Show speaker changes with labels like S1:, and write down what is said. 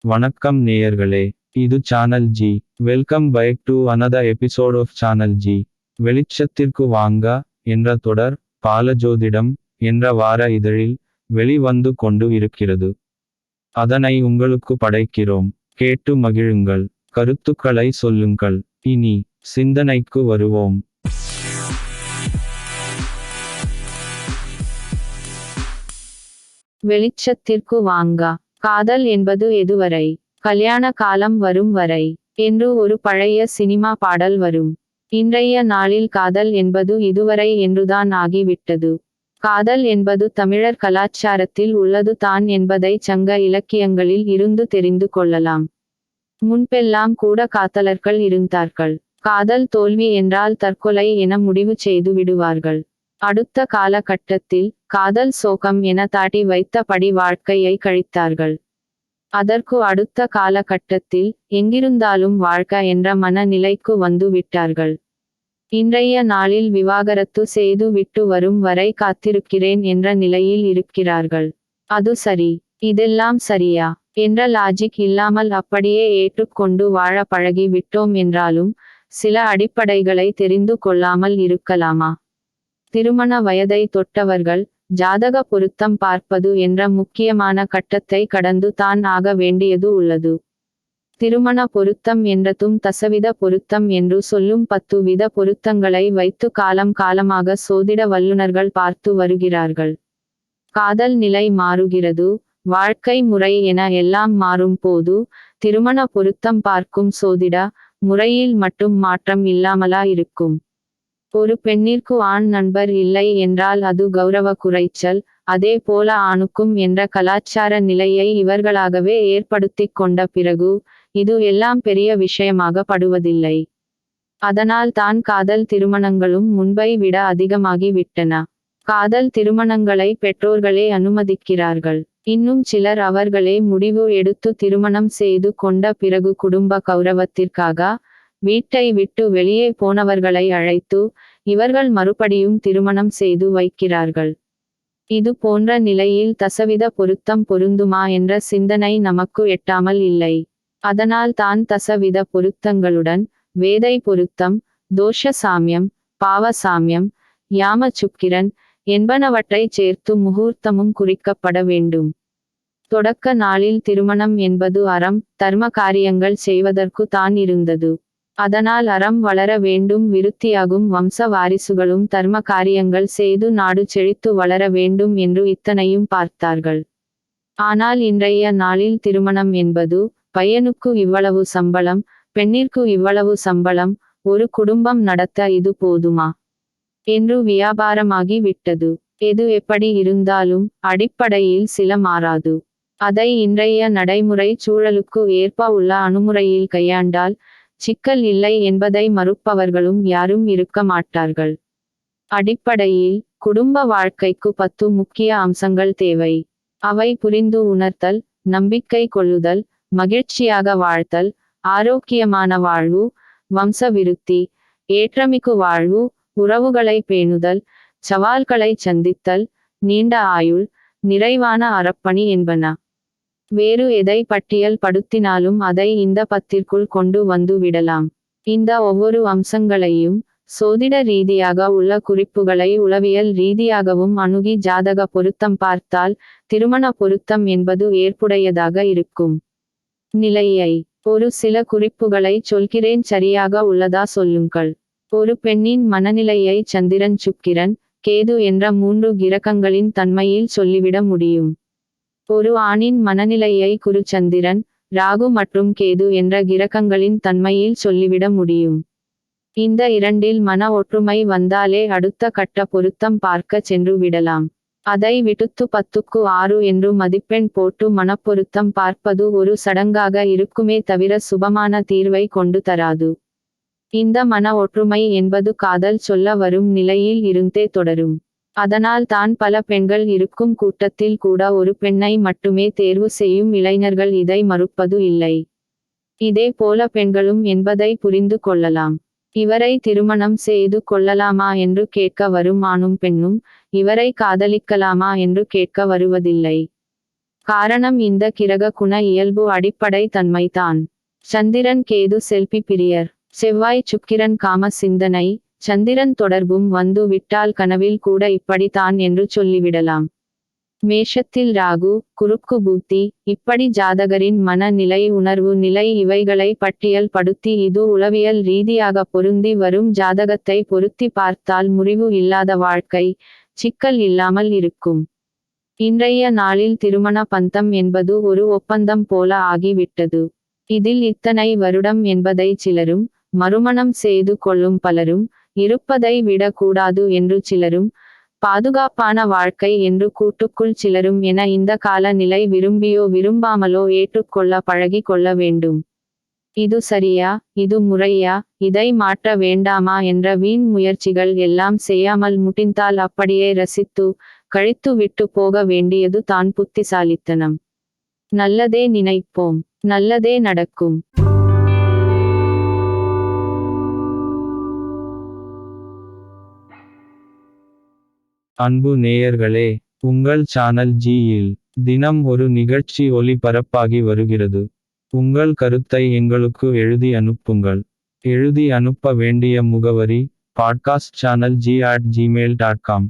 S1: வணக்கம் நேயர்களே, இது channel G. Welcome back to another episode of channel G. வெளிச்சத்திற்கு வாங்க என்ற தொடர் பாலஜோதிடம் என்ற வார இதழில் வெளிவந்து கொண்டு இருக்கிறது. அதனை உங்களுக்கு படைக்கிறோம். கேட்டு மகிழுங்கள். கருத்துக்களை சொல்லுங்கள். இனி சிந்தனைக்கு வருவோம்.
S2: வெளிச்சத்திற்கு வாங்க. காதல் என்பது எதுவரை? கல்யாண காலம் வரும் வரை என்று ஒரு பழைய சினிமா பாடல் வரும். இன்றைய நாளில் காதல் என்பது இதுவரை என்றுதான் ஆகிவிட்டது. காதல் என்பது தமிழர் கலாச்சாரத்தில் உள்ளது தான் என்பதை சங்க இலக்கியங்களில் இருந்து தெரிந்து கொள்ளலாம். முன்பெல்லாம் கூட காதலர்கள் இருந்தார்கள். காதல் தோல்வி என்றால் தற்கொலை என முடிவு செய்து விடுவார்கள். அடுத்த காலகட்டத்தில் காதல் சோகம் என தாட்டி வைத்தபடி வாழ்க்கையை கழித்தார்கள். அதற்கு அடுத்த காலகட்டத்தில் எங்கிருந்தாலும் வாழ்க்கை என்ற மனநிலைக்கு வந்து விட்டார்கள். இன்றைய நாளில் விவாகரத்து செய்து விட்டு வரும் வரை காத்திருக்கிறேன் என்ற நிலையில் இருக்கிறார்கள். அது சரி, இதெல்லாம் சரியா என்ற லாஜிக் இல்லாமல் அப்படியே ஏற்றுக்கொண்டு வாழ பழகி விட்டோம் என்றாலும் சில அடிப்படைகளை தெரிந்து கொள்ளாமல் இருக்கலாமா? திருமண வயதை தொட்டவர்கள் ஜாதக பொருத்தம் பார்ப்பது என்ற முக்கியமான கட்டத்தை கடந்து தான் ஆக வேண்டியது உள்ளது. திருமண பொருத்தம் என்றதும் தசவித பொருத்தம் என்று சொல்லும் 10 வித பொருத்தங்களை வைத்து காலம் காலமாக சோதிட வல்லுநர்கள் பார்த்து வருகிறார்கள். காதல் நிலை மாறுகிறது, வாழ்க்கை முறை என எல்லாம் மாறும் போது திருமண பொருத்தம் பார்க்கும் சோதிட முறையில் மட்டும் மாற்றம் இல்லாமலா இருக்கும்? ஒரு பெண்ணிற்கு ஆண் நண்பர் இல்லை என்றால் அது கௌரவ குறைச்சல். அதே போல ஆணுக்கும் என்ற கலாச்சார நிலையை இவர்களாகவே ஏற்படுத்தி கொண்ட பிறகு இது எல்லாம் பெரிய விஷயமாக படுவதில்லை. அதனால் தான் காதல் திருமணங்களும் முன்பை விட அதிகமாகி விட்டன. காதல் திருமணங்களை பெற்றோர்களே அனுமதிக்கிறார்கள். இன்னும் சிலர் அவர்களே முடிவு எடுத்து திருமணம் செய்து கொண்ட பிறகு குடும்ப கௌரவத்திற்காக வீட்டை விட்டு வெளியே போனவர்களை அழைத்து இவர்கள் மறுபடியும் திருமணம் செய்து வைக்கிறார்கள். இது போன்ற நிலையில் தசவித பொருத்தம் பொருந்துமா என்ற சிந்தனை நமக்கு எட்டாமல் இல்லை. அதனால் தான் தசவித பொருத்தங்களுடன் வேதை பொருத்தம், தோஷ சாமியம், பாவ சாமியம், யாம சுக்கிரன் என்பனவற்றை சேர்த்து முகூர்த்தமும் குறிக்கப்பட வேண்டும். தொடக்க நாளில் திருமணம் என்பது அறம், தர்ம காரியங்கள் செய்வதற்கு தான் இருந்தது. அதனால் அறம் வளர வேண்டும், விருத்தியாகும் வம்ச வாரிசுகளும் தர்ம காரியங்கள் செய்து நாடு செழித்து வளர வேண்டும் என்று இத்தனையும் பார்த்தார்கள். ஆனால் இன்றைய நாளில் திருமணம் என்பது பையனுக்கு இவ்வளவு சம்பளம், பெண்ணிற்கு இவ்வளவு சம்பளம், ஒரு குடும்பம் நடத்த இது போதுமா என்று வியாபாரமாகி விட்டது. எது எப்படி இருந்தாலும் அடிப்படையில் சில மாறாது. அதை இன்றைய நடைமுறை சூழலுக்கு ஏற்ப உள்ள அணுமுறையில் கையாண்டால் சிக்கல் இல்லை என்பதை மறுப்பவர்களும் யாரும் இருக்க மாட்டார்கள். அடிப்படையில் குடும்ப வாழ்க்கைக்கு 10 முக்கிய அம்சங்கள் தேவை. அவை புரிந்து உணர்த்தல், நம்பிக்கை கொள்ளுதல், மகிழ்ச்சியாக வாழ்த்தல், ஆரோக்கியமான வாழ்வு, வம்ச விருத்தி, ஏற்றமிகு வாழ்வு, உறவுகளை பேணுதல், சவால்களை சந்தித்தல், நீண்ட ஆயுள், நிறைவான அறப்பணி என்பன. வேறு எதை பட்டியல் படுத்தினாலும் அதை இந்த 10ற்குள் கொண்டு வந்து விடலாம். இந்த ஒவ்வொரு அம்சங்களையும் சோதிட ரீதியாக உள்ள குறிப்புகளை உளவியல் ரீதியாகவும் அணுகி ஜாதக பொருத்தம் பார்த்தால் திருமண பொருத்தம் என்பது ஏற்புடையதாக இருக்கும். நிலையை ஒரு சில குறிப்புகளை சொல்கிறேன், சரியாக உள்ளதா சொல்லுங்கள். ஒரு பெண்ணின் மனநிலையை சந்திரன், சுக்கிரன், கேது என்ற 3 கிரகங்களின் தன்மையில் சொல்லிவிட முடியும். ஒரு ஆணின் மனநிலையை குரு, சந்திரன், ராகு மற்றும் கேது என்ற கிரகங்களின் தன்மையில் சொல்லிவிட முடியும். இந்த இரண்டில் மன ஒற்றுமை வந்தாலே அடுத்த கட்ட பொருத்தம் பார்க்க சென்று விடலாம். அதை விடுத்து 10க்கு 6 என்று மதிப்பெண் போட்டு மனப்பொருத்தம் பார்ப்பது ஒரு சடங்காக இருக்குமே தவிர சுபமான தீர்வை கொண்டு தராது. இந்த மன ஒற்றுமை என்பது காதல் சொல்ல வரும் நிலையில் இருந்தே தொடரும். அதனால் தான் பல பெண்கள் இருக்கும் கூட்டத்தில் கூட ஒரு பெண்ணை மட்டுமே தேர்வு செய்யும் இளைஞர்கள் இதை மறுப்பது இல்லை. இதே போல பெண்களும் என்பதை புரிந்து கொள்ளலாம். இவரை திருமணம் செய்து கொள்ளலாமா என்று கேட்க வரும் ஆணும் பெண்ணும் இவரை காதலிக்கலாமா என்று கேட்க வருவதில்லை. காரணம் இந்த கிரக குண இயல்பு அடிப்படை தன்மைதான். சந்திரன் கேது செல்பி பிரியர். செவ்வாய் சுக்கிரன் காம சிந்தனை. சந்திரன் தொடர்பும் வந்து விட்டால் கனவில் கூட இப்படித்தான் என்று சொல்லிவிடலாம். மேஷத்தில் ராகு, குறுக்கு புத்தி, இப்படி ஜாதகரின் மன நிலை, உணர்வு நிலை இவைகளை பட்டியல் படுத்தி இது உளவியல் ரீதியாக பொருந்தி வரும் ஜாதகத்தை பொருத்தி பார்த்தால் முறிவு இல்லாத வாழ்க்கை, சிக்கல் இல்லாமல் இருக்கும். இன்றைய நாளில் திருமண பந்தம் என்பது ஒரு ஒப்பந்தம் போல ஆகிவிட்டது. இதில் இத்தனை வருடம் என்பதை சிலரும், மறுமணம் செய்து கொள்ளும் பலரும், இருப்பதை விடக்கூடாது என்று சிலரும், பாதுகாப்பான வாழ்க்கை என்று கூட்டுக்குள் சிலரும் என இந்த கால நிலை விரும்பியோ விரும்பாமலோ ஏற்றுக்கொள்ள பழகி கொள்ள வேண்டும். இது சரியா, இது முறையா, இதை மாற்ற வேண்டாமா என்ற வீண் முயற்சிகள் எல்லாம் செய்யாமல் முடிந்தால் அப்படியே ரசித்து கழித்து விட்டு போக வேண்டியது தான் புத்திசாலித்தனம். நல்லதே நினைப்போம், நல்லதே நடக்கும்.
S1: அன்பு நேயர்களே, உங்கள் சேனல் ஜியில் தினம் ஒரு நிகழ்ச்சி ஒளிபரப்பாகி வருகிறது. உங்கள் கருத்தை எங்களுக்கு எழுதி அனுப்புங்கள். எழுதி அனுப்ப வேண்டிய முகவரி: podcastchannelg@gmail.com.